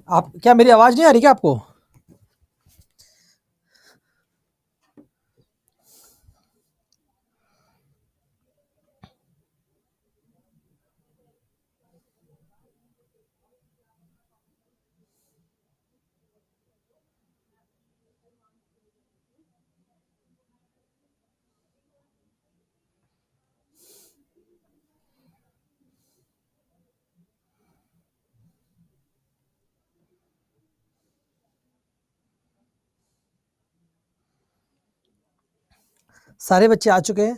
आप क्या, मेरी आवाज नहीं आ रही क्या आपको? सारे बच्चे आ चुके हैं।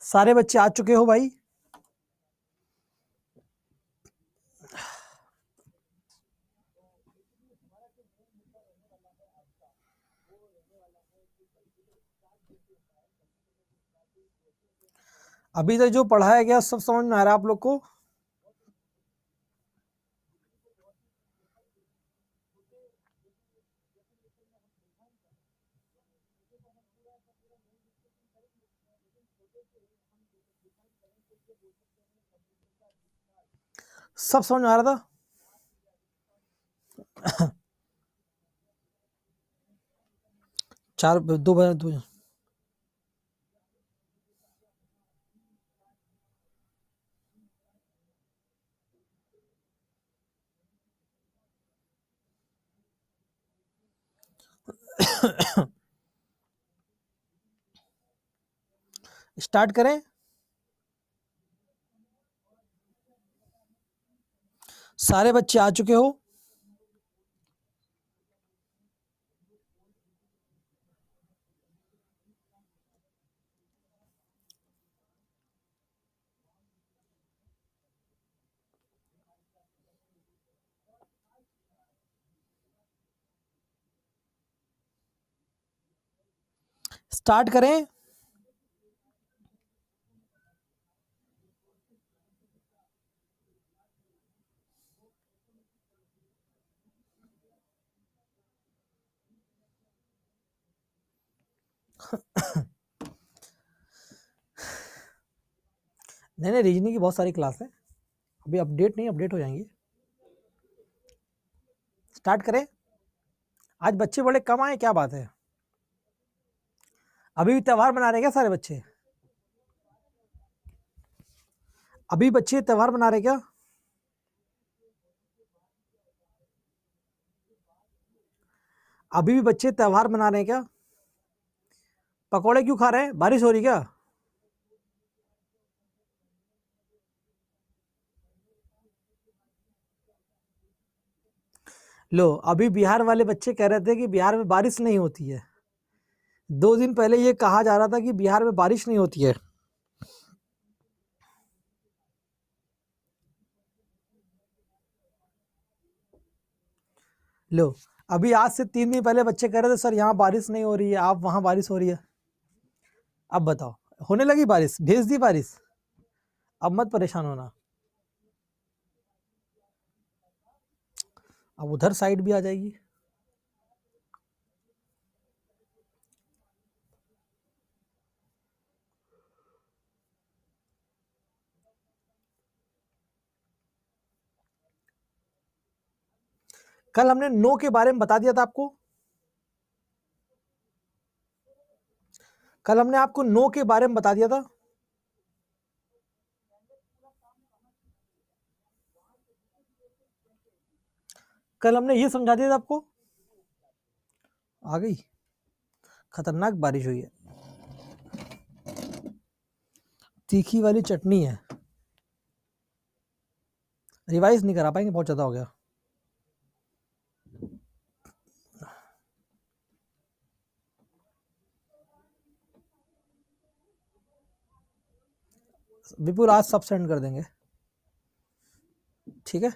सारे बच्चे आ चुके हो भाई? अभी तक जो पढ़ाया गया सब समझ में आ रहा है आप लोग को? सब समझ में आ रहा था? चार दो स्टार्ट करें? सारे बच्चे आ चुके हो? स्टार्ट करें? नहीं नहीं, रीजनिंग की बहुत सारी क्लास है, अभी अपडेट नहीं, अपडेट हो जाएंगी। स्टार्ट करें? आज बच्चे बड़े कम आए, क्या बात है? अभी भी त्योहार मना रहे हैं क्या सारे बच्चे? अभी बच्चे त्योहार मना रहे हैं क्या? अभी भी बच्चे त्योहार मना रहे हैं क्या? पकोड़े क्यों खा रहे हैं, बारिश हो रही क्या? लो, अभी बिहार वाले बच्चे कह रहे थे कि बिहार में बारिश नहीं होती है। 2 दिन पहले ये कहा जा रहा था कि बिहार में बारिश नहीं होती है। लो, अभी आज से 3 दिन पहले बच्चे कह रहे थे सर यहाँ बारिश नहीं हो रही है, आप वहां बारिश हो रही है। अब बताओ, होने लगी बारिश, भेज दी बारिश। अब मत परेशान होना, अब उधर साइड भी आ जाएगी। कल हमने नो के बारे में बता दिया था आपको। कल हमने आपको नो के बारे में बता दिया था। कल हमने ये समझा दिया था आपको। आ गई, खतरनाक बारिश हुई है, तीखी वाली चटनी है। रिवाइज नहीं करा पाएंगे, बहुत ज्यादा हो गया। विपुल आज सब सेंड कर देंगे, ठीक है?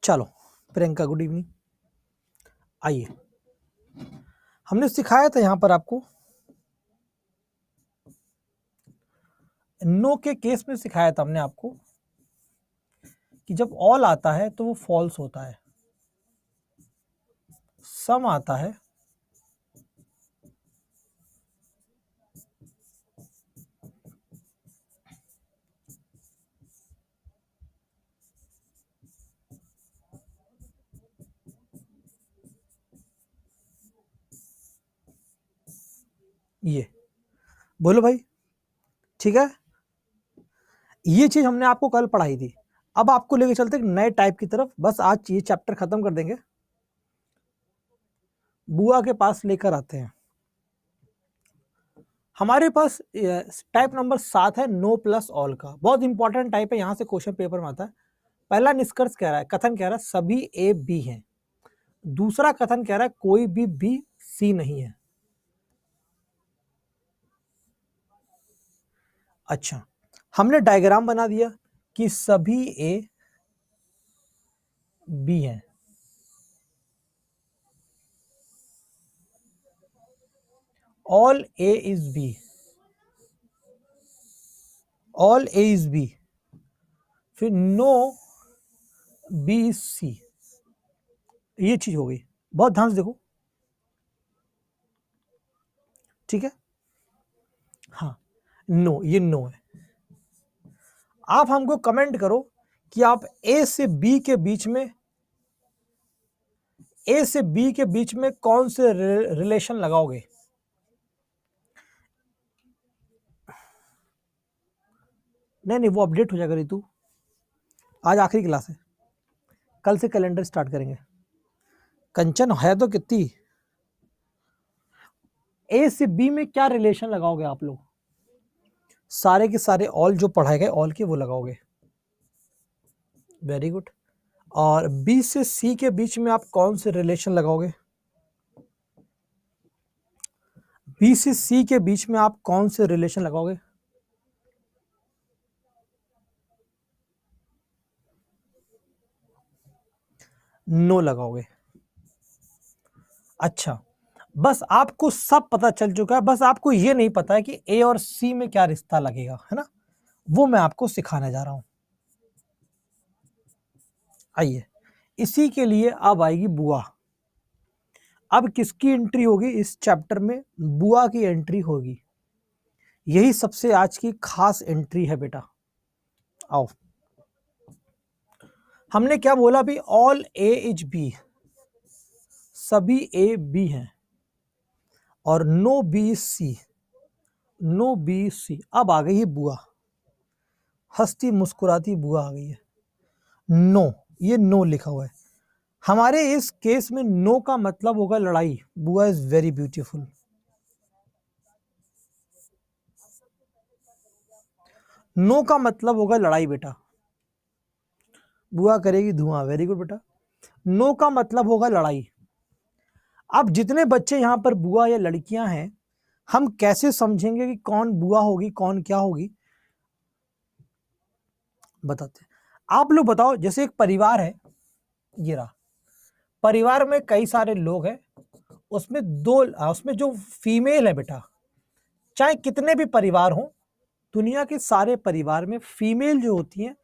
चलो प्रियंका, गुड इवनिंग। आइए, हमने सिखाया था यहां पर आपको, नो के केस में सिखाया था हमने आपको कि जब ऑल आता है तो वो फॉल्स होता है, सम आता है ये बोलो भाई, ठीक है। ये चीज हमने आपको कल पढ़ाई थी। अब आपको लेके चलते हैं नए टाइप की तरफ। बस आज ये चैप्टर खत्म कर देंगे, बुआ के पास लेकर आते हैं। हमारे पास टाइप नंबर 7 है नो प्लस ऑल का। बहुत इंपॉर्टेंट टाइप है, यहां से क्वेश्चन पेपर में आता है। पहला निष्कर्ष कह रहा है, कथन कह रहा है सभी ए बी हैं। दूसरा कथन कह रहा है कोई भी बी सी नहीं है। अच्छा, हमने डायग्राम बना दिया कि सभी ए बी हैं। All A is B, all A is B, फिर नो बी इज सी। ये चीज हो गई, बहुत ध्यान से देखो, ठीक है। हाँ, नो, ये नो है। आप हमको कमेंट करो कि आप ए से बी के बीच में, ए से बी के बीच में कौन से रिलेशन लगाओगे। नहीं, वो अपडेट हो जाएगा रितु, आज आखिरी क्लास है, कल से कैलेंडर स्टार्ट करेंगे। कंचन है तो कितनी, ए से बी में क्या रिलेशन लगाओगे आप लोग, सारे के सारे ऑल जो पढ़ाए गए ऑल के वो लगाओगे। Very good. और बी से सी के बीच में आप कौन से रिलेशन लगाओगे, बी से सी के बीच में आप कौन से रिलेशन लगाओगे। नो लगाओगे। अच्छा, बस आपको सब पता चल चुका है, बस आपको ये नहीं पता है कि ए और सी में क्या रिश्ता लगेगा, है ना, वो मैं आपको सिखाने जा रहा हूं। आइए, इसी के लिए अब आएगी बुआ। अब किसकी एंट्री होगी इस चैप्टर में, बुआ की एंट्री होगी। यही सबसे आज की खास एंट्री है बेटा। आओ, हमने क्या बोला अभी, ऑल ए इज बी, सभी ए बी हैं, और no B C, no B C. अब आ गई है बुआ, हंसती मुस्कुराती बुआ आ गई है। नो, ये नो लिखा हुआ है। हमारे इस केस में नो का मतलब होगा लड़ाई। बुआ इज वेरी ब्यूटीफुल। नो का मतलब होगा लड़ाई बेटा, बुआ करेगी धुआं। वेरी गुड बेटा, नो का मतलब होगा लड़ाई। अब जितने बच्चे यहां पर बुआ या लड़कियां हैं, हम कैसे समझेंगे कि कौन बुआ होगी कौन क्या होगी, बताते हैं। आप लोग बताओ, जैसे एक परिवार है, ये रहा परिवार में कई सारे लोग हैं, उसमें जो फीमेल है बेटा, चाहे कितने भी परिवार हो, दुनिया के सारे परिवार में फीमेल जो होती हैं,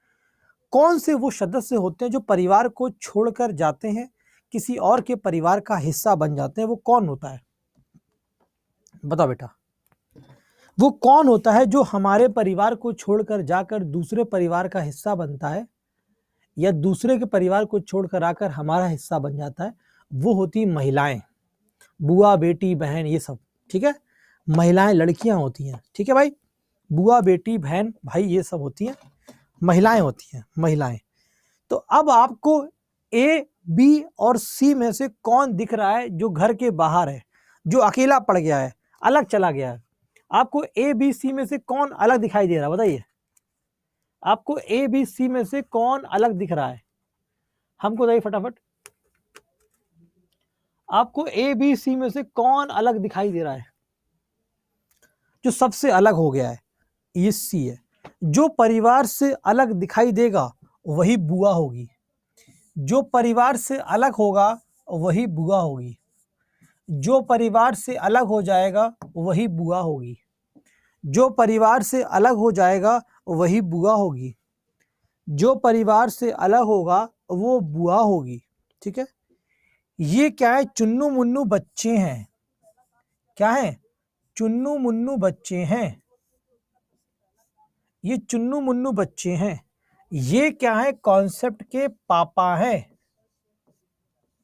कौन से वो सदस्य होते हैं जो परिवार को छोड़कर जाते हैं, किसी और के परिवार का हिस्सा बन जाते हैं, वो कौन होता है, बताओ बेटा। वो कौन होता है जो हमारे परिवार को छोड़कर जाकर दूसरे परिवार का हिस्सा बनता है, या दूसरे के परिवार को छोड़कर आकर हमारा हिस्सा बन जाता है। वो होती महिलाएं, बुआ बेटी बहन ये सब, ठीक है। महिलाएं लड़कियां होती हैं, ठीक है भाई। बुआ बेटी बहन भाई ये सब होती हैं, महिलाएं होती हैं, महिलाएं। तो अब आपको ए बी और सी में से कौन दिख रहा है जो घर के बाहर है, जो अकेला पड़ गया है, अलग चला गया है। आपको ए बी सी में से कौन अलग दिखाई दे रहा है, बताइए। आपको ए बी सी में से कौन अलग दिख रहा है, हमको बताइए फटाफट। आपको ए बी सी में से कौन अलग दिखाई दे रहा है, जो सबसे अलग हो गया है, ये सी है। जो परिवार से अलग दिखाई देगा वही बुआ होगी, जो परिवार से अलग होगा वही बुआ होगी, जो परिवार से अलग हो जाएगा वही बुआ होगी, जो परिवार से अलग हो जाएगा वही बुआ होगी, जो परिवार से अलग होगा वो बुआ होगी, ठीक है। ये क्या है, चुन्नू मुन्नू बच्चे हैं, क्या है, चुन्नू मुन्नू बच्चे हैं, ये चुन्नू मुन्नू बच्चे हैं। ये क्या है, कॉन्सेप्ट के पापा हैं,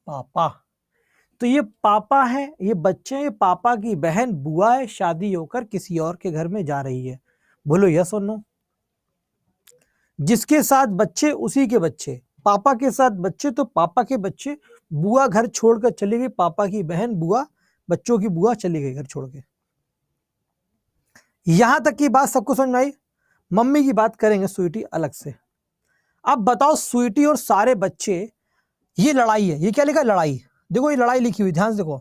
पापा। तो ये पापा है, ये बच्चे हैं, ये पापा की बहन बुआ है, शादी होकर किसी और के घर में जा रही है। बोलो यस और नो। जिसके साथ बच्चे उसी के बच्चे, पापा के साथ बच्चे तो पापा के बच्चे, बुआ घर छोड़कर चली गई, पापा की बहन बुआ, बच्चों की बुआ चली गई घर छोड़ के। यहां तक की बात सबको समझ में आई। मम्मी की बात करेंगे स्वीटी अलग से। अब बताओ स्वीटी और सारे बच्चे, ये लड़ाई है, ये क्या लिखा है लड़ाई, देखो ये लड़ाई लिखी हुई, ध्यान से देखो।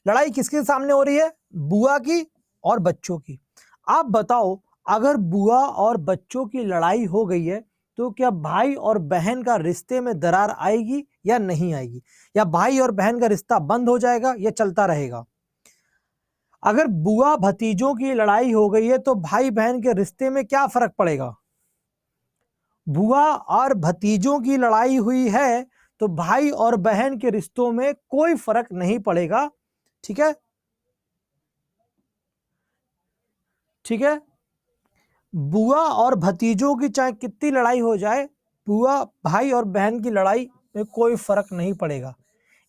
लड़ाई किसके सामने हो रही है, बुआ की और बच्चों की। आप बताओ अगर बुआ और बच्चों की लड़ाई हो गई है तो क्या भाई और बहन का रिश्ते में दरार आएगी या नहीं आएगी, या भाई और बहन का रिश्ता बंद हो जाएगा या चलता रहेगा। अगर बुआ भतीजों की लड़ाई हो गई है तो भाई बहन के रिश्ते में क्या फर्क पड़ेगा। बुआ और भतीजों की लड़ाई हुई है तो भाई और बहन के रिश्तों में कोई फर्क नहीं पड़ेगा। ठीक है, ठीक है। बुआ और भतीजों की चाहे कितनी लड़ाई हो जाए, बुआ भाई और बहन की लड़ाई में कोई फर्क नहीं पड़ेगा,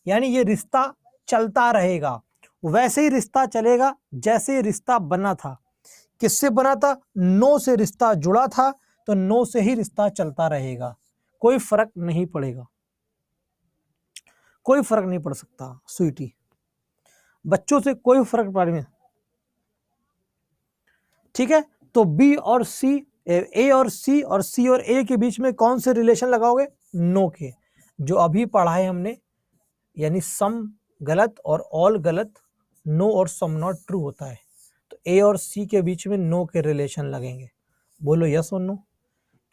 यानी ये रिश्ता चलता रहेगा। वैसे ही रिश्ता चलेगा जैसे रिश्ता बना था। किससे बना था, नो से रिश्ता जुड़ा था, तो नो से ही रिश्ता चलता रहेगा, कोई फर्क नहीं पड़ेगा, कोई फर्क नहीं पड़ सकता स्वीटी, बच्चों से कोई फर्क पड़े। ठीक है, तो बी और सी, ए और सी और सी और ए के बीच में कौन से रिलेशन लगाओगे, नो के, जो अभी पढ़ा है हमने, यानी सम गलत और ऑल गलत, नो और सम नॉट ट्रू होता है, तो ए और सी के बीच में नो के रिलेशन लगेंगे। बोलो यस और नो।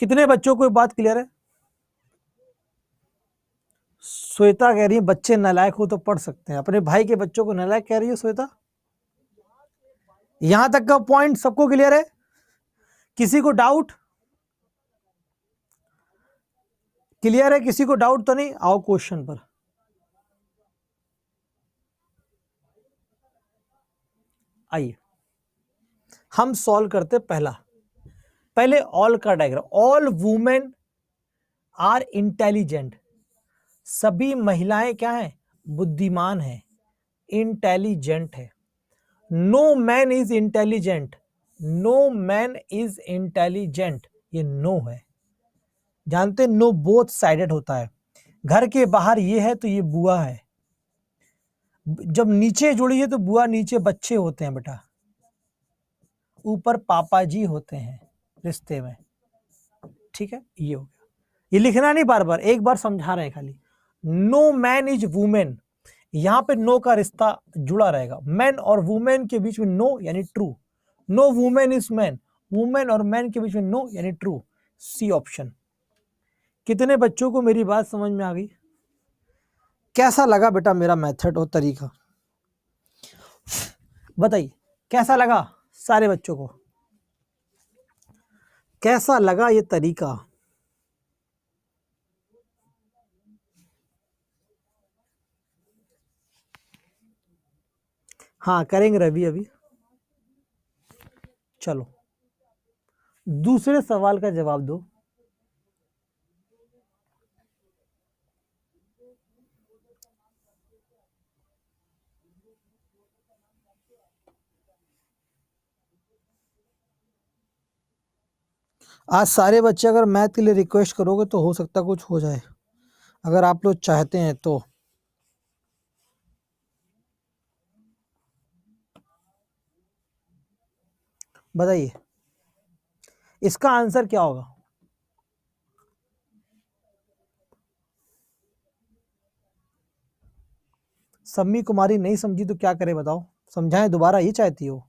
कितने बच्चों को बात क्लियर है। श्वेता कह रही है बच्चे नालायक हो तो पढ़ सकते हैं, अपने भाई के बच्चों को नालायक कह रही है श्वेता। यहां तक का पॉइंट सबको क्लियर है, किसी को डाउट, क्लियर है, किसी को डाउट तो नहीं। आओ क्वेश्चन पर। आइए हम सॉल्व करते पहले ऑल का डायग्राम। ऑल वुमेन आर इंटेलिजेंट, सभी महिलाएं क्या हैं, बुद्धिमान है, इंटेलिजेंट है। No man is intelligent, no man is intelligent, ये नो है। जानते नो बोथ साइडेड होता है, घर के बाहर ये है तो ये बुआ है, जब नीचे जुड़ी है तो बुआ, नीचे बच्चे होते हैं बेटा, ऊपर पापा जी होते हैं रिश्ते में। ठीक है, ये हो गया, ये लिखना नहीं बार बार, एक बार समझा रहे हैं खाली। नो मैन इज वुमेन, यहां पे नो का रिश्ता जुड़ा रहेगा, मैन और वुमेन के बीच में नो यानी true, no women is man, women और मैन के बीच में नो यानी ट्रू, सी ऑप्शन। कितने बच्चों को मेरी बात समझ में आ गई, कैसा लगा बेटा मेरा मेथड और तरीका, बताइए कैसा लगा सारे बच्चों को, कैसा लगा ये तरीका। हाँ करेंगे रवि अभी। चलो दूसरे सवाल का जवाब दो। आज सारे बच्चे अगर मैथ के लिए रिक्वेस्ट करोगे तो हो सकता कुछ हो जाए, अगर आप लोग चाहते हैं तो। बताइए इसका आंसर क्या होगा। सम्मी कुमारी नहीं समझी तो क्या करे बताओ, समझाएं दोबारा, ये चाहती हो,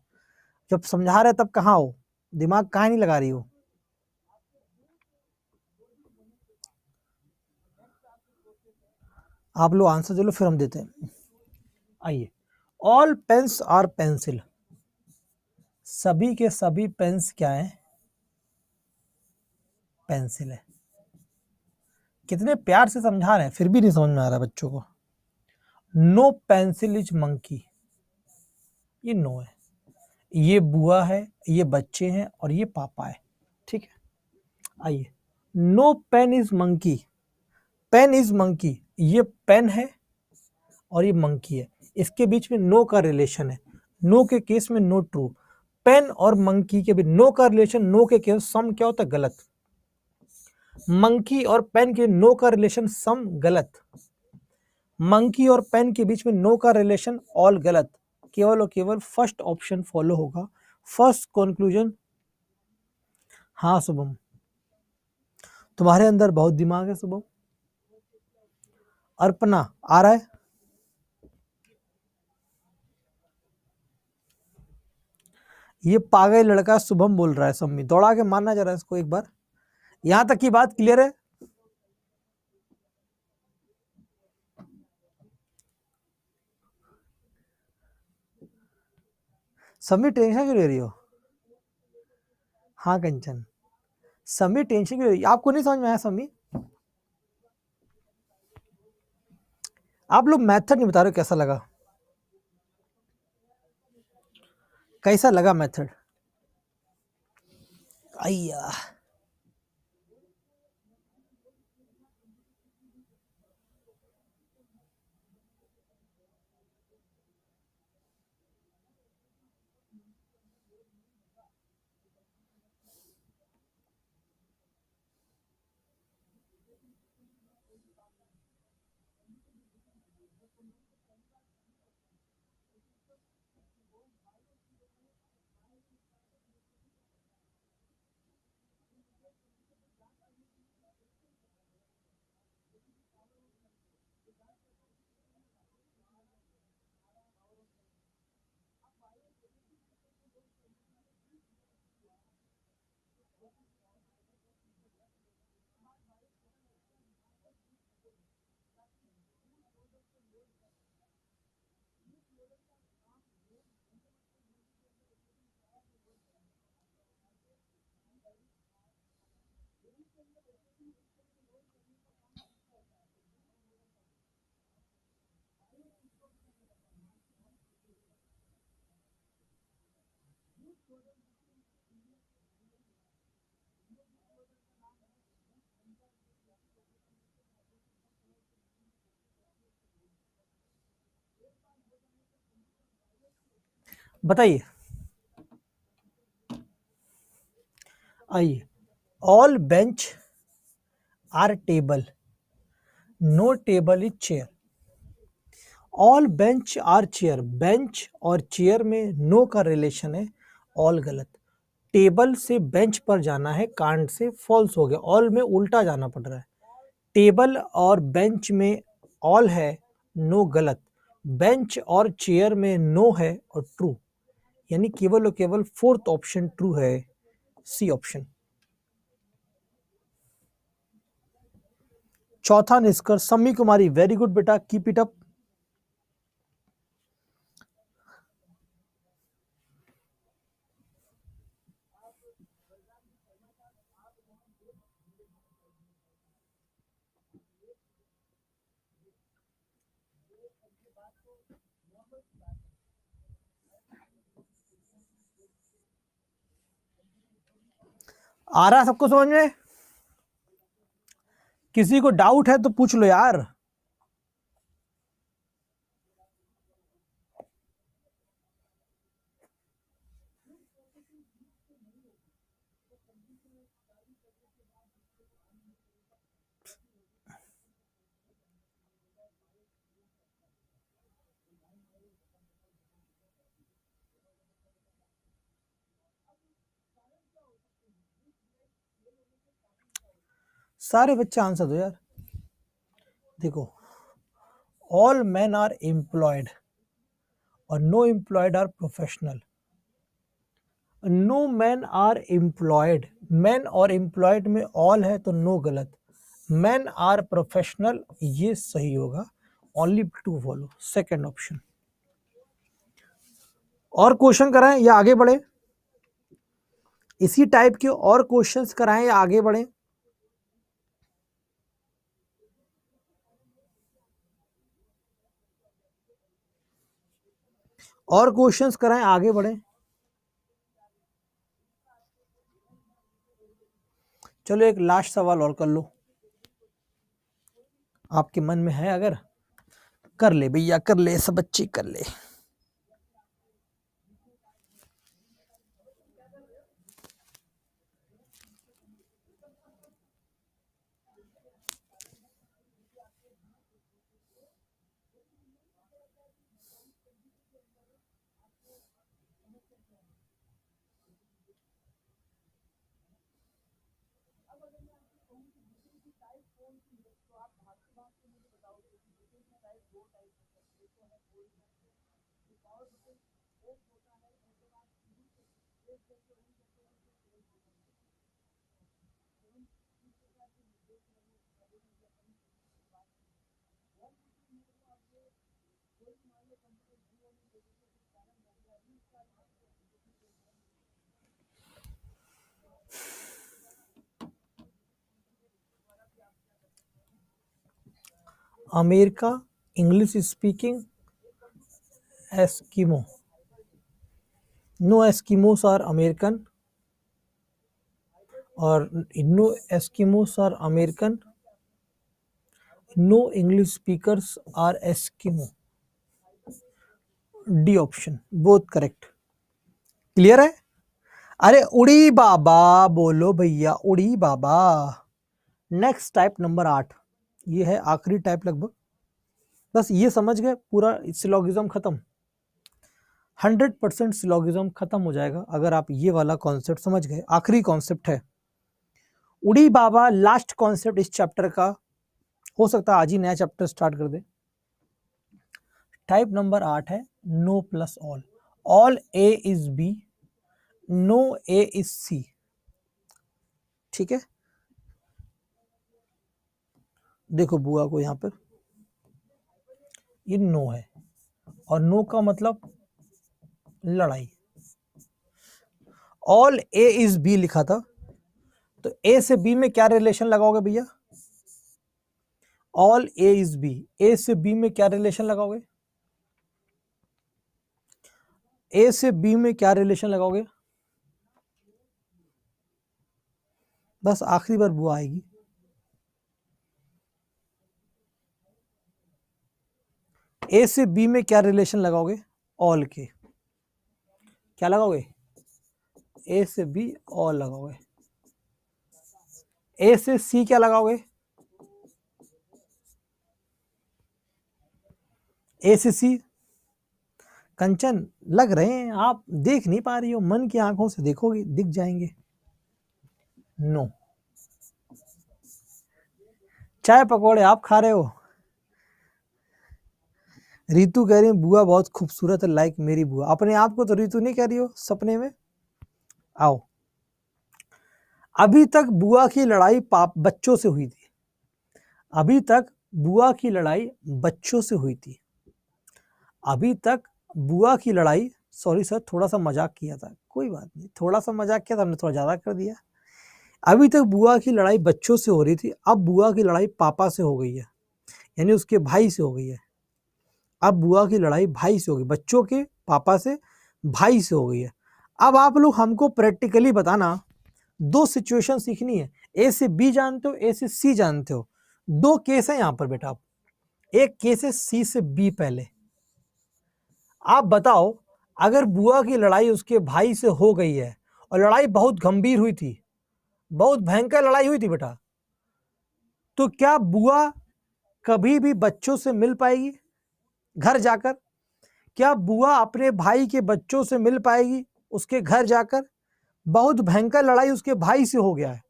जब समझा रहे तब कहाँ हो, दिमाग कहाँ नहीं लगा रही हो। आप लोग आंसर दे लो फिर हम देते हैं। आइए, ऑल पेन्स आर पेंसिल, सभी के सभी पेन्स क्या है, पेंसिल है। कितने प्यार से समझा रहे हैं फिर भी नहीं समझ में आ रहा बच्चों को। नो पेंसिल इज मंकी, ये नो है, ये बुआ है, ये बच्चे हैं और ये पापा है। ठीक है, आइए, no pen is monkey, pen is monkey, ये पेन है और ये मंकी है, इसके बीच में नो का रिलेशन है, नो के केस में नो ट्रू। पेन और मंकी के बीच नो का रिलेशन, नो के केस सम क्या होता है, गलत। मंकी और पेन के नो का रिलेशन सम गलत, मंकी और पेन के बीच में नो का रिलेशन ऑल गलत, केवल और केवल फर्स्ट ऑप्शन फॉलो होगा, फर्स्ट कंक्लूजन। हाँ शुभम, तुम्हारे अंदर बहुत दिमाग है शुभम। अर्पणा आ रहा है? ये पागल लड़का शुभम बोल रहा है, सम्मी दौड़ा के मारना जरा इसको एक बार। यहां तक की बात क्लियर है? सम्मी टेंशन क्यों ले रही हो? हाँ कंचन, सम्मी टेंशन क्यों ले रही, आपको नहीं समझ में आया सम्मी? आप लोग मेथड नहीं बता रहे हो, कैसा लगा, कैसा लगा मेथड? अय्या, बताइए। आइए, all bench are table, no table is chair. All bench are chair, bench और चेयर में नो का रिलेशन है, ऑल गलत। टेबल से बेंच पर जाना है, कांड से फॉल्स हो गया, ऑल में उल्टा जाना पड़ रहा है। टेबल और बेंच में ऑल है, नो गलत। बेंच और चेयर में नो है और ट्रू, यानी केवल और केवल फोर्थ ऑप्शन ट्रू है, सी ऑप्शन। चौथा निष्कर्ष, सम्मी कुमारी वेरी गुड बेटा, कीप इट अप। आ रहा है सबको समझ में? किसी को डाउट है तो पूछ लो यार। सारे बच्चे आंसर दो यार। देखो, ऑल मैन आर एम्प्लॉयड और no employed are professional. No man are employed, man और एम्प्लॉयड में ऑल है तो नो गलत। मैन आर प्रोफेशनल, ये सही होगा, only two follow, second option. और क्वेश्चन कराएं या आगे बढ़े? इसी टाइप के और क्वेश्चंस कराएं या आगे बढ़े? और क्वेश्चंस कराएं, आगे बढ़े? चलो एक लास्ट सवाल और कर लो, आपके मन में है अगर कर ले भैया, कर ले, सब बच्चे कर ले। America, English speaking, Eskimo. No Eskimos are American और no Eskimos are American, no English speakers are Eskimo. D option both correct. Clear है? अरे उड़ी बाबा बोलो भैया, उड़ी बाबा। नेक्स्ट टाइप नंबर 8, ये है आखिरी टाइप लगभग। बस ये समझ गए, पूरा सिलोगिज्म खत्म। 100% सिलोगिज्म खत्म हो जाएगा अगर आप ये वाला कॉन्सेप्ट समझ गए। आखिरी कॉन्सेप्ट है उड़ी बाबा, लास्ट कॉन्सेप्ट इस चैप्टर का। हो सकता है आज ही नया चैप्टर स्टार्ट कर दे। टाइप नंबर 8 है no plus all. All A is B, no A is C. ठीक है, देखो बुआ को यहां पर ये नो है और नो का मतलब लड़ाई। ऑल ए इज बी लिखा था, तो ए से बी में क्या रिलेशन लगाओगे भैया? ऑल ए इज बी, ए से बी में क्या रिलेशन लगाओगे? ए से बी में क्या रिलेशन लगाओगे? बस आखिरी बार बुआ आएगी। ए से बी में क्या रिलेशन लगाओगे? ऑल के। क्या लगाओगे? ए से बी ऑल लगाओगे। ए से सी क्या लगाओगे? ए से सी। कंचन लग रहे हैं, आप देख नहीं पा रही हो, मन की आंखों से देखोगे दिख जाएंगे। नो। चाय पकौड़े आप खा रहे हो? रीतू कह रही है बुआ बहुत खूबसूरत है, लाइक मेरी बुआ। अपने आप को तो रीतू नहीं कह रही हो, सपने में। आओ, अभी तक बुआ की लड़ाई बच्चों से हुई थी। अभी तक बुआ की लड़ाई बच्चों से हुई थी। अभी तक बुआ की लड़ाई, सॉरी सर थोड़ा सा मजाक किया था, कोई बात नहीं, थोड़ा सा मजाक किया था, हमने थोड़ा ज्यादा कर दिया। अभी तक बुआ की लड़ाई बच्चों से हो रही थी, अब बुआ की लड़ाई पापा से हो गई है, यानी उसके भाई से हो गई है। अब बुआ की लड़ाई भाई से हो गई, बच्चों के पापा से भाई से हो गई है। अब आप लोग हमको प्रैक्टिकली बताना, दो सिचुएशन सीखनी है। ए से बी जानते हो, ए से सी जानते हो, दो केस है यहां पर बेटा। एक केस है सी से बी। पहले आप बताओ, अगर बुआ की लड़ाई उसके भाई से हो गई है और लड़ाई बहुत गंभीर हुई थी, बहुत भयंकर लड़ाई हुई थी बेटा, तो क्या बुआ कभी भी बच्चों से मिल पाएगी घर जाकर? क्या बुआ अपने भाई के बच्चों से मिल पाएगी उसके घर जाकर? बहुत भयंकर लड़ाई उसके भाई से हो गया है,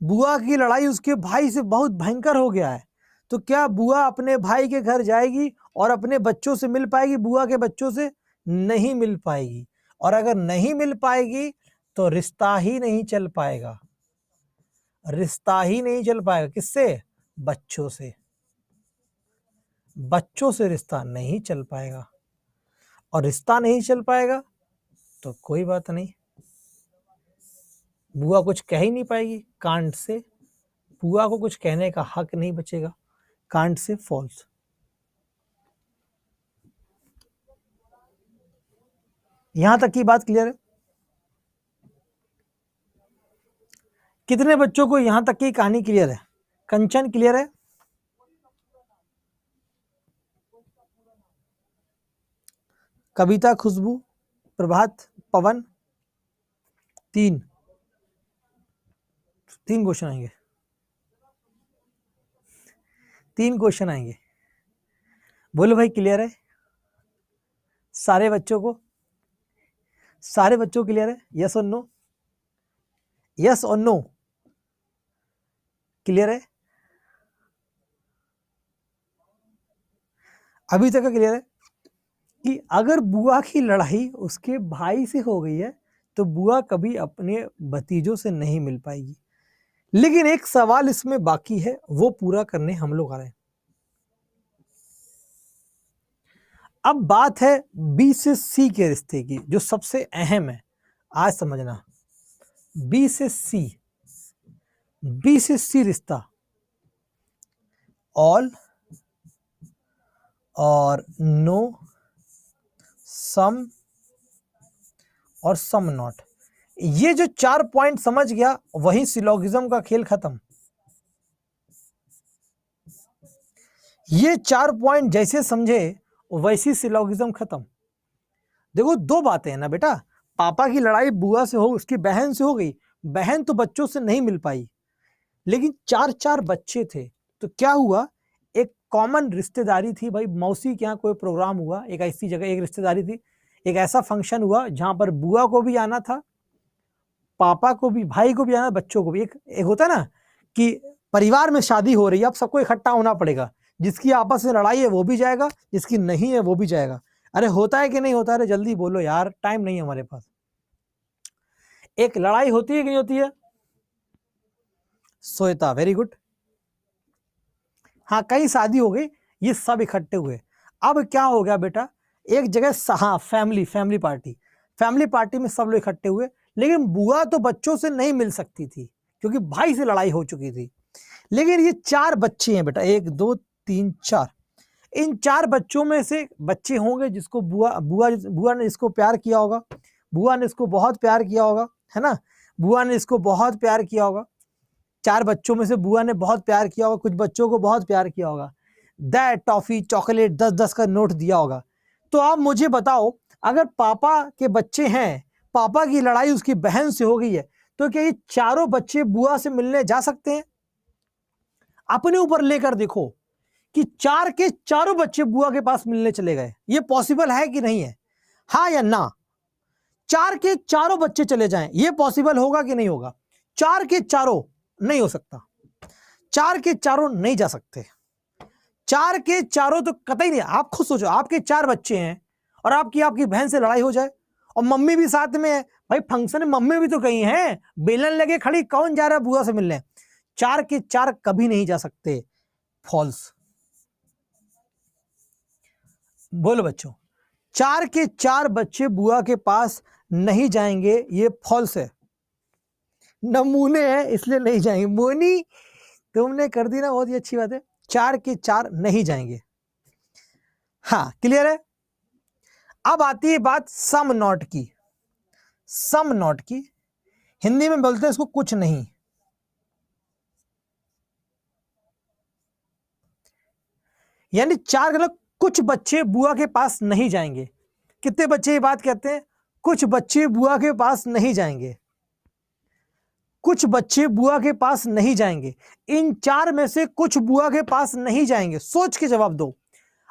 बुआ की लड़ाई उसके भाई से बहुत भयंकर हो गया है, तो क्या बुआ अपने भाई के घर जाएगी और अपने बच्चों से मिल पाएगी? बुआ के बच्चों से नहीं मिल पाएगी। और अगर नहीं मिल पाएगी तो रिश्ता ही नहीं चल पाएगा। रिश्ता ही नहीं चल पाएगा। किससे? बच्चों से। बच्चों से रिश्ता नहीं चल पाएगा, और रिश्ता नहीं चल पाएगा तो कोई बात नहीं, बुआ कुछ कह ही नहीं पाएगी कांट से। बुआ को कुछ कहने का हक नहीं बचेगा। Can't say false. यहां तक की बात क्लियर है? कितने बच्चों को यहां तक की कहानी क्लियर है? कंचन क्लियर है? कविता, खुशबू, प्रभात, पवन। तीन क्वेश्चन आएंगे, 3 क्वेश्चन आएंगे। बोलो भाई, क्लियर है सारे बच्चों को? सारे बच्चों क्लियर है? यस और नो? यस और नो? क्लियर है? अभी तक का क्लियर है कि अगर बुआ की लड़ाई उसके भाई से हो गई है तो बुआ कभी अपने भतीजों से नहीं मिल पाएगी। लेकिन एक सवाल इसमें बाकी है, वो पूरा करने हम लोग आ रहे हैं। अब बात है बी से सी के रिश्ते की, जो सबसे अहम है, आज समझना। बी से सी रिश्ता, ऑल और नो, सम और सम नॉट। ये जो 4 पॉइंट समझ गया, वही सिलोगिज्म का खेल खत्म। ये 4 पॉइंट जैसे समझे वैसी सिलोगिज्म खत्म। देखो, 2 बातें हैं ना बेटा। पापा की लड़ाई बुआ से हो, उसकी बहन से हो गई, बहन तो बच्चों से नहीं मिल पाई, लेकिन 4 बच्चे थे, तो क्या हुआ, एक कॉमन रिश्तेदारी थी भाई। मौसी के यहाँ कोई प्रोग्राम हुआ, एक ऐसी जगह एक रिश्तेदारी थी, एक ऐसा फंक्शन हुआ जहां पर बुआ को भी आना था, पापा को भी, भाई को भी आना, बच्चों को भी। एक होता है ना कि परिवार में शादी हो रही है, अब सबको इकट्ठा होना पड़ेगा। जिसकी आपस में लड़ाई है वो भी जाएगा, जिसकी नहीं है वो भी जाएगा। अरे होता है कि नहीं होता है? अरे जल्दी बोलो यार, टाइम नहीं है हमारे पास। एक लड़ाई होती है कि नहीं होती है? Shweta, very good. हाँ, कई शादी हो गई, ये सब इकट्ठे हुए। अब क्या हो गया बेटा, एक जगह हाँ, फैमिली पार्टी में सब लोग इकट्ठे हुए, लेकिन बुआ तो बच्चों से नहीं मिल सकती थी क्योंकि भाई से लड़ाई हो चुकी थी। लेकिन ये 4 बच्चे हैं बेटा, 1 2 3 4। इन 4 बच्चों में से बच्चे होंगे जिसको बुआ ने इसको प्यार किया होगा, बुआ ने इसको बहुत प्यार किया होगा, है ना? बुआ ने इसको बहुत प्यार किया होगा। 4 बच्चों में से बुआ ने बहुत प्यार किया होगा, कुछ बच्चों को बहुत प्यार किया होगा, दैट टॉफी चॉकलेट 10-10 का नोट दिया होगा। तो आप मुझे बताओ, अगर पापा के बच्चे हैं, पापा की लड़ाई उसकी बहन से हो गई है, तो क्या ये चारों बच्चे बुआ से मिलने जा सकते हैं? अपने ऊपर लेकर देखो कि 4 के चारों बच्चे बुआ के पास मिलने चले गए, ये पॉसिबल है कि नहीं है? हाँ या ना? 4 के चारों बच्चे चले जाएं, ये पॉसिबल होगा कि नहीं होगा? 4 के चारों नहीं हो सकता, 4 के चारों नहीं जा सकते, 4 के चारों तो कतई नहीं। आप खुद सोचो, आपके 4 बच्चे हैं और आपकी बहन से लड़ाई हो जाए और मम्मी भी साथ में है, भाई फंक्शन में मम्मी भी तो कहीं है, बेलन लगे खड़ी, कौन जा रहा है बुआ से मिलने? 4 के 4 कभी नहीं जा सकते, फॉल्स। बोलो बच्चों, 4 के 4 बच्चे बुआ के पास नहीं जाएंगे, ये फॉल्स है। नमूने हैं इसलिए नहीं जाएंगे। मोनी, तुमने कर दी ना, बहुत ही अच्छी बात है। 4 के 4 नहीं जाएंगे। हाँ, क्लियर है? अब आती है बात सम नॉट की। सम नॉट की हिंदी में बोलते हैं इसको कुछ नहीं। यानी 4 मतलब कुछ बच्चे बुआ के पास नहीं जाएंगे। कितने बच्चे ये बात कहते हैं? कुछ बच्चे बुआ के पास नहीं जाएंगे, कुछ बच्चे बुआ के पास नहीं जाएंगे। इन 4 में से कुछ बुआ के पास नहीं जाएंगे। सोच के जवाब दो।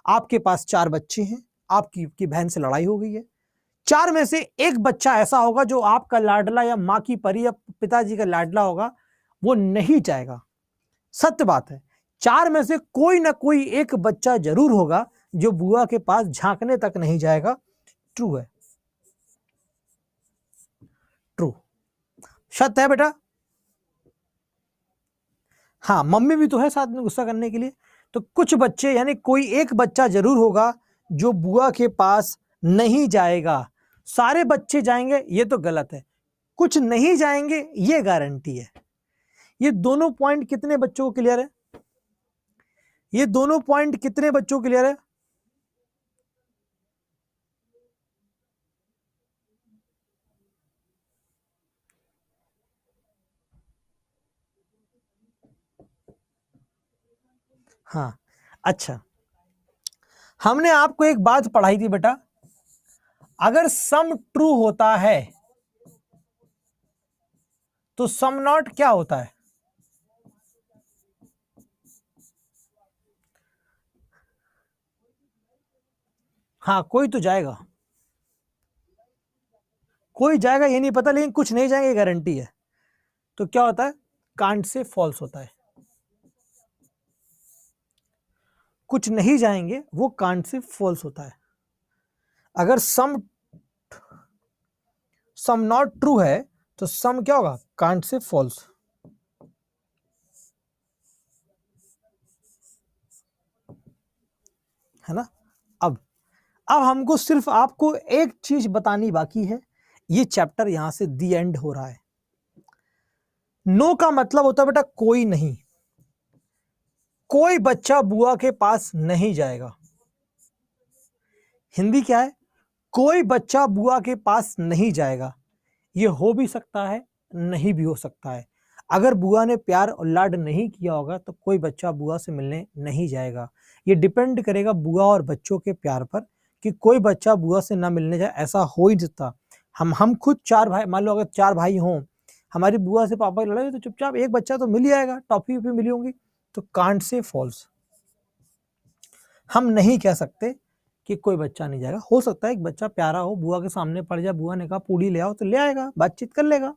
आपके पास 4 बच्चे हैं, आपकी बहन से लड़ाई हो गई है, 4 में से एक बच्चा ऐसा होगा जो आपका लाडला या माँ की परी या पिताजी का लाडला होगा, वो नहीं जाएगा। सत्य बात है, 4 में से कोई ना कोई एक बच्चा जरूर होगा जो बुआ के पास झांकने तक नहीं जाएगा। ट्रू है, ट्रू, सत्य है बेटा। हाँ, मम्मी भी तो है साथ में गुस्सा करने के लिए। तो कुछ बच्चे यानी कोई एक बच्चा जरूर होगा जो बुआ के पास नहीं जाएगा। सारे बच्चे जाएंगे ये तो गलत है, कुछ नहीं जाएंगे ये गारंटी है। ये दोनों पॉइंट कितने बच्चों को क्लियर है? ये दोनों पॉइंट कितने बच्चों को क्लियर है? हाँ, अच्छा, हमने आपको एक बात पढ़ाई थी बेटा, अगर सम ट्रू होता है तो सम नॉट क्या होता है? हाँ, कोई तो जाएगा, कोई जाएगा ये नहीं पता, लेकिन कुछ नहीं जाएंगे गारंटी है। तो क्या होता है? कांट से फॉल्स होता है। कुछ नहीं जाएंगे वो कांट से फॉल्स होता है। अगर सम नॉट ट्रू है तो सम क्या होगा? Can't say false. है ना? अब हमको सिर्फ आपको एक चीज बतानी बाकी है। ये चैप्टर यहां से दी एंड हो रहा है। नो का मतलब होता है बेटा कोई नहीं, कोई बच्चा बुआ के पास नहीं जाएगा। हिंदी क्या है? कोई बच्चा बुआ के पास नहीं जाएगा। ये हो भी सकता है, नहीं भी हो सकता है। अगर बुआ ने प्यार और लाड नहीं किया होगा तो कोई बच्चा बुआ से मिलने नहीं जाएगा। ये डिपेंड करेगा बुआ और बच्चों के प्यार पर कि कोई बच्चा बुआ से ना मिलने जाए, ऐसा हो ही नहीं सकता। हम खुद चार भाई, मान लो अगर चार भाई हों, हमारी बुआ से पापा की लड़ाई तो चुपचाप एक बच्चा तो मिल ही आएगा, टॉफी वॉफी मिली होंगी। तो कांट से फॉल्स। हम नहीं कह सकते कि कोई बच्चा नहीं जाएगा। हो सकता है एक बच्चा प्यारा हो, बुआ के सामने पड़ जाए, बुआ ने कहा पूड़ी ले आओ तो ले आएगा, बातचीत कर लेगा।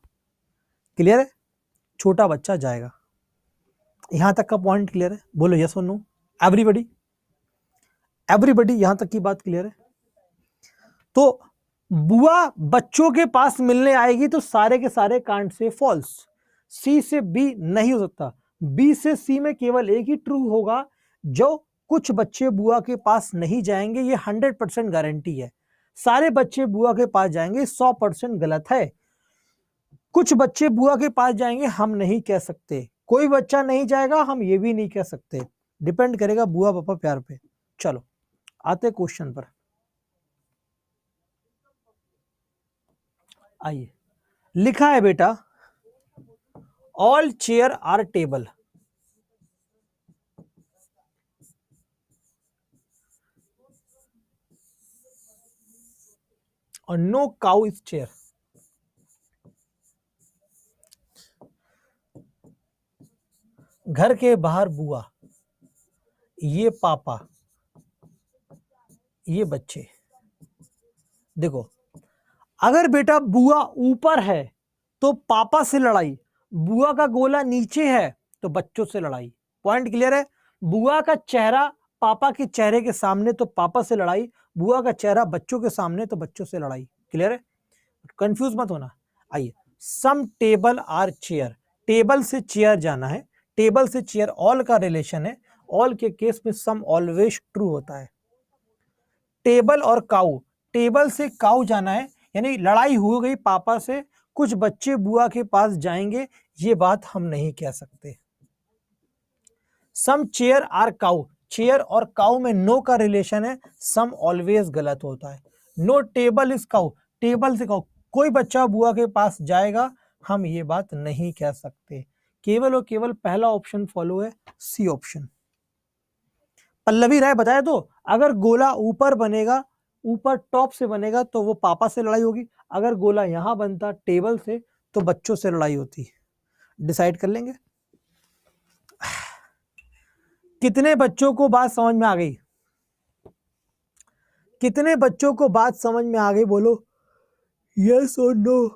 क्लियर है? छोटा बच्चा जाएगा। यहां तक का पॉइंट क्लियर है? बोलो यस और नो एवरीबडी। एवरीबडी यहां तक की बात क्लियर है? तो बुआ बच्चों के पास मिलने आएगी तो सारे के सारे कांट से फॉल्स। सी से बी नहीं हो सकता। बी से सी में केवल एक ही ट्रू होगा, जो कुछ बच्चे बुआ के पास नहीं जाएंगे, ये 100% गारंटी है। सारे बच्चे बुआ के पास जाएंगे 100% गलत है। कुछ बच्चे बुआ के पास जाएंगे हम नहीं कह सकते, कोई बच्चा नहीं जाएगा हम ये भी नहीं कह सकते। डिपेंड करेगा बुआ पापा प्यार पे। चलो आते क्वेश्चन पर। आइए, लिखा है बेटा ऑल चेयर आर टेबल और नो काउ इज चेयर। घर के बाहर बुआ, ये पापा, ये बच्चे। देखो, अगर बेटा बुआ ऊपर है तो पापा से लड़ाई, बुआ का गोला नीचे है तो बच्चों से लड़ाई। पॉइंट क्लियर है? बुआ का चेहरा पापा के चेहरे के सामने तो पापा से लड़ाई, बुआ का चेहरा बच्चों के सामने तो बच्चों से लड़ाई। क्लियर है? कंफ्यूज मत होना। आइए, सम टेबल आर चेयर, टेबल से चेयर जाना है, टेबल से चेयर ऑल का रिलेशन है, ऑल के केस में सम ऑलवेज ट्रू होता है। टेबल और काऊ, टेबल से काऊ जाना है, यानी लड़ाई हो गई पापा से, कुछ बच्चे बुआ के पास जाएंगे, ये बात हम नहीं कह सकते। सम चेयर आर काऊ, चेयर और काऊ में नो का रिलेशन है, सम ऑलवेज गलत होता है। No table is cow, table से काऊ, कोई बच्चा बुआ के पास जाएगा, हम ये बात नहीं कह सकते। केवल और केवल पहला ऑप्शन फॉलो है, सी ऑप्शन। पल्लवी राय बताया तो, अगर गोला ऊपर बनेगा, ऊपर टॉप से बनेगा तो वो पापा से लड़ाई होगी, अगर गोला यहां बनता टेबल से तो बच्चों से लड़ाई होती। डिसाइड कर लेंगे। कितने बच्चों को बात समझ में आ गई? कितने बच्चों को बात समझ में आ गई? बोलो यस और नो।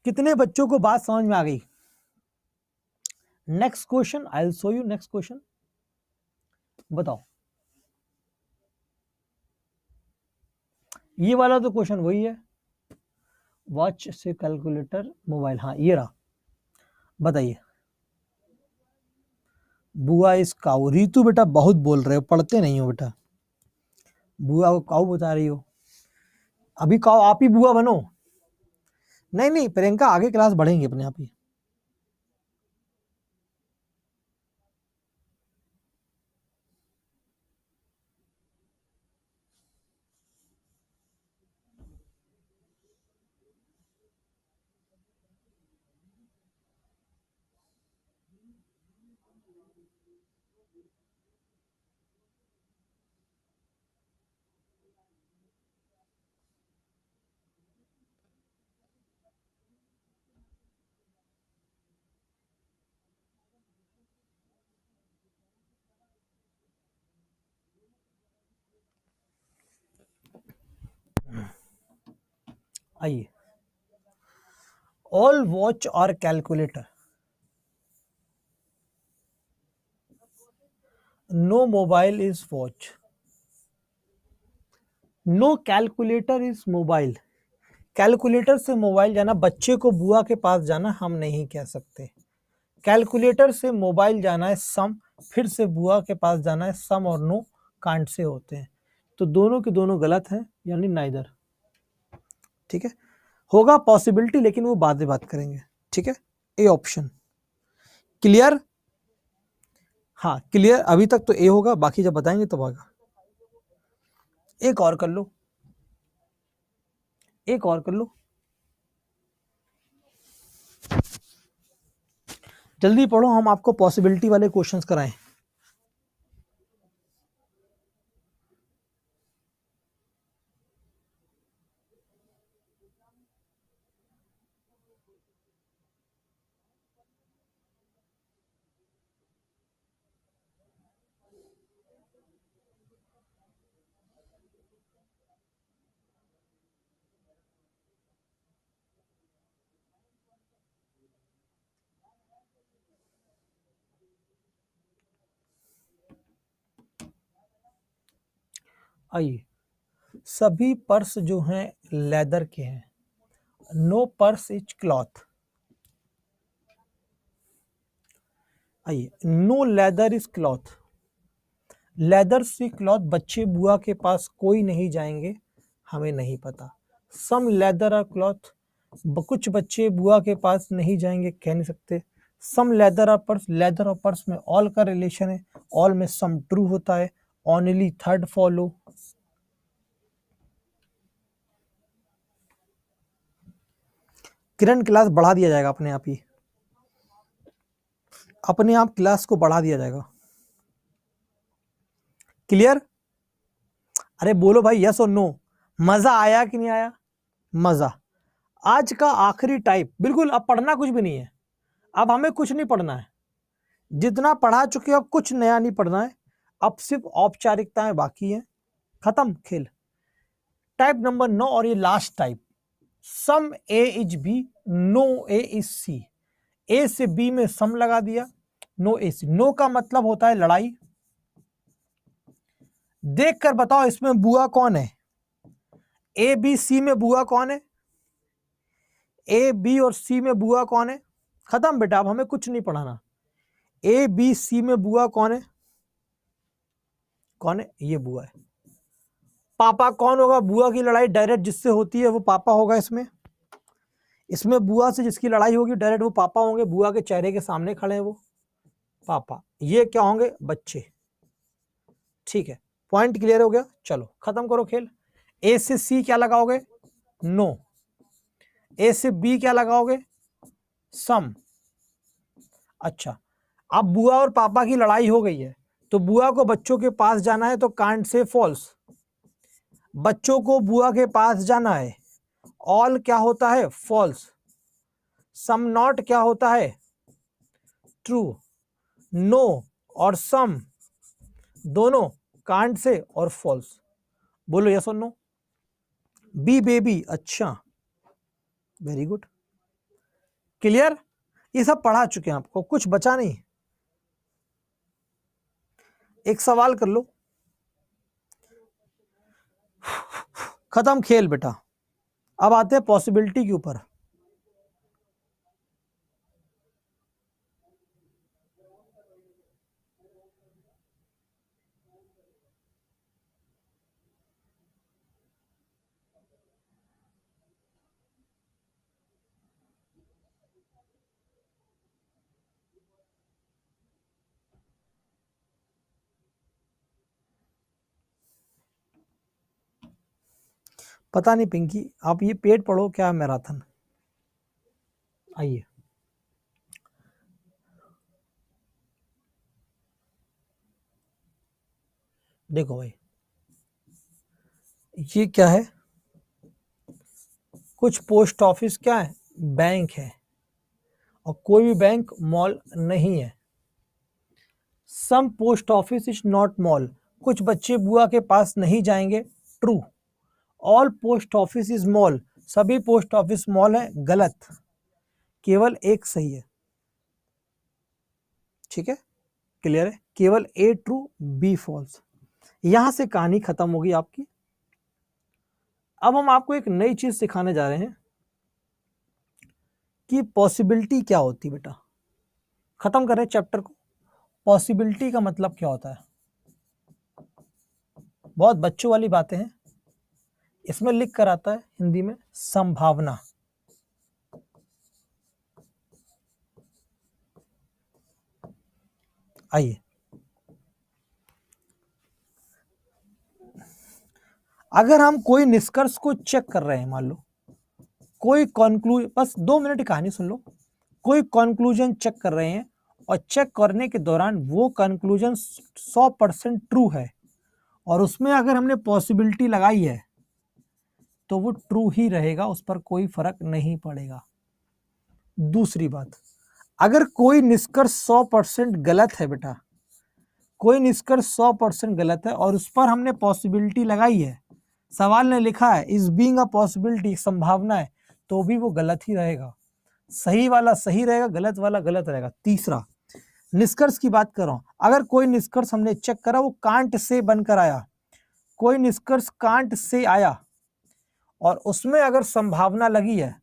कितने बच्चों को बात समझ में आ गई? Next question, I will show you next question. बताओ, ये वाला तो क्वेश्चन वही है, वॉच से कैलकुलेटर मोबाइल, हाँ ये रहा। बताइए, बुआ इस काऊ, रीतू बेटा बहुत बोल रहे हो, पढ़ते नहीं हो बेटा, बुआ को काऊ बता रही हो। अभी काऊ आप ही बुआ बनो। नहीं नहीं प्रियंका, आगे क्लास बढ़ेंगे अपने आप ही। आइए, ऑल वॉच और calculator, no mobile is watch, no calculator is mobile. Calculator से मोबाइल जाना, बच्चे को बुआ के पास जाना हम नहीं कह सकते। कैलकुलेटर से मोबाइल जाना है सम, फिर से बुआ के पास जाना है सम, और नो कांट से होते हैं। तो दोनों के दोनों गलत हैं, यानी नाइदर। ठीक है, होगा पॉसिबिलिटी, लेकिन वो बाद में बात करेंगे। ठीक है, ए ऑप्शन क्लियर। हाँ क्लियर, अभी तक तो ए होगा, बाकी जब बताएंगे तब होगा। एक और कर लो, एक और कर लो, जल्दी पढ़ो, हम आपको पॉसिबिलिटी वाले क्वेश्चंस कराएं। आइए, सभी पर्स जो हैं लेदर के हैं, नो पर्स इज क्लॉथ। आइए, no leather is cloth, leather से क्लॉथ, बच्चे बुआ के पास कोई नहीं जाएंगे, हमें नहीं पता। सम लेदर और क्लॉथ, कुछ बच्चे बुआ के पास नहीं जाएंगे, कह नहीं सकते। सम लेदर और पर्स, लेदर और पर्स में ऑल का रिलेशन है, ऑल में सम ट्रू होता है, ओनली थर्ड फॉलो। किरण, क्लास बढ़ा दिया जाएगा अपने आप ही, अपने आप क्लास को बढ़ा दिया जाएगा। क्लियर? अरे बोलो भाई, यस और नो। मजा आया कि नहीं आया? मजा। आज का आखिरी टाइप, बिल्कुल अब पढ़ना कुछ भी नहीं है, अब हमें कुछ नहीं पढ़ना है, जितना पढ़ा चुके हो अब कुछ नया नहीं पढ़ना है, अब सिर्फ औपचारिकताएं बाकी हैं, खत्म खेल। टाइप नंबर 9, और ये last type, some A is B, no A is C. A से बी में सम लगा दिया, नो ए सी। नो का मतलब होता है लड़ाई। देख कर बताओ इसमें बुआ कौन है, ए बी सी में बुआ कौन है, ए बी और सी में बुआ कौन है। खत्म बेटा, अब हमें कुछ नहीं पढ़ाना। ए बी सी में बुआ कौन है, कौन है, ये बुआ है। पापा कौन होगा, बुआ की लड़ाई डायरेक्ट जिससे होती है वो पापा होगा। इसमें इसमें बुआ से जिसकी लड़ाई होगी डायरेक्ट वो पापा होंगे, बुआ के चेहरे के सामने खड़े हैं वो पापा। ये क्या होंगे, बच्चे। ठीक है, पॉइंट क्लियर हो गया, चलो खत्म करो खेल। ए से सी क्या लगाओगे, नो। ए से बी क्या लगाओगे, सम। अच्छा, अब बुआ और पापा की लड़ाई हो गई है, तो बुआ को बच्चों के पास जाना है, तो कांट से फॉल्स। बच्चों को बुआ के पास जाना है, ऑल क्या होता है, फॉल्स। सम नॉट क्या होता है, ट्रू। नो और सम दोनों कांट से और फॉल्स। बोलो यस और नो। बी बेबी, अच्छा वेरी गुड, क्लियर। ये सब पढ़ा चुके हैं, आपको कुछ बचा नहीं। एक सवाल कर लो, खत्म खेल बेटा। अब आते हैं पॉसिबिलिटी के ऊपर। पता नहीं पिंकी, आप ये पेट पढ़ो क्या मैराथन। आइए, देखो भाई, ये क्या है, कुछ पोस्ट ऑफिस क्या है, बैंक है, और कोई भी बैंक मॉल नहीं है। Some post office is not mall, कुछ बच्चे बुआ के पास नहीं जाएंगे, true. All post office is mall, सभी पोस्ट ऑफिस मॉल है, गलत, केवल एक सही है। ठीक है, क्लियर है, केवल ए ट्रू बी फॉल्स। यहां से कहानी खत्म होगी आपकी। अब हम आपको एक नई चीज सिखाने जा रहे हैं कि पॉसिबिलिटी क्या होती है बेटा। खत्म करें चैप्टर को। पॉसिबिलिटी का मतलब क्या होता है, बहुत बच्चों वाली बातें हैं। इसमें लिख कर आता है हिंदी में संभावना। आइए, अगर हम कोई निष्कर्ष को चेक कर रहे हैं, मान लो कोई कंक्लूजन, बस 2 मिनट की कहानी सुन लो। कोई कंक्लूजन चेक कर रहे हैं और चेक करने के दौरान वो कंक्लूजन 100% ट्रू है और उसमें अगर हमने पॉसिबिलिटी लगाई है तो वो ट्रू ही रहेगा, उस पर कोई फर्क नहीं पड़ेगा। दूसरी बात, अगर कोई निष्कर्ष 100% गलत है बेटा, कोई निष्कर्ष 100% गलत है और उस पर हमने पॉसिबिलिटी लगाई है, सवाल ने लिखा है इज बीइंग अ पॉसिबिलिटी, संभावना है, तो भी वो गलत ही रहेगा। सही वाला सही रहेगा, गलत वाला गलत रहेगा। तीसरा, निष्कर्ष की बात कर रहा हूं, अगर कोई निष्कर्ष हमने चेक करा वो कांट से बनकर आया, कोई निष्कर्ष कांट से आया और उसमें अगर संभावना लगी है,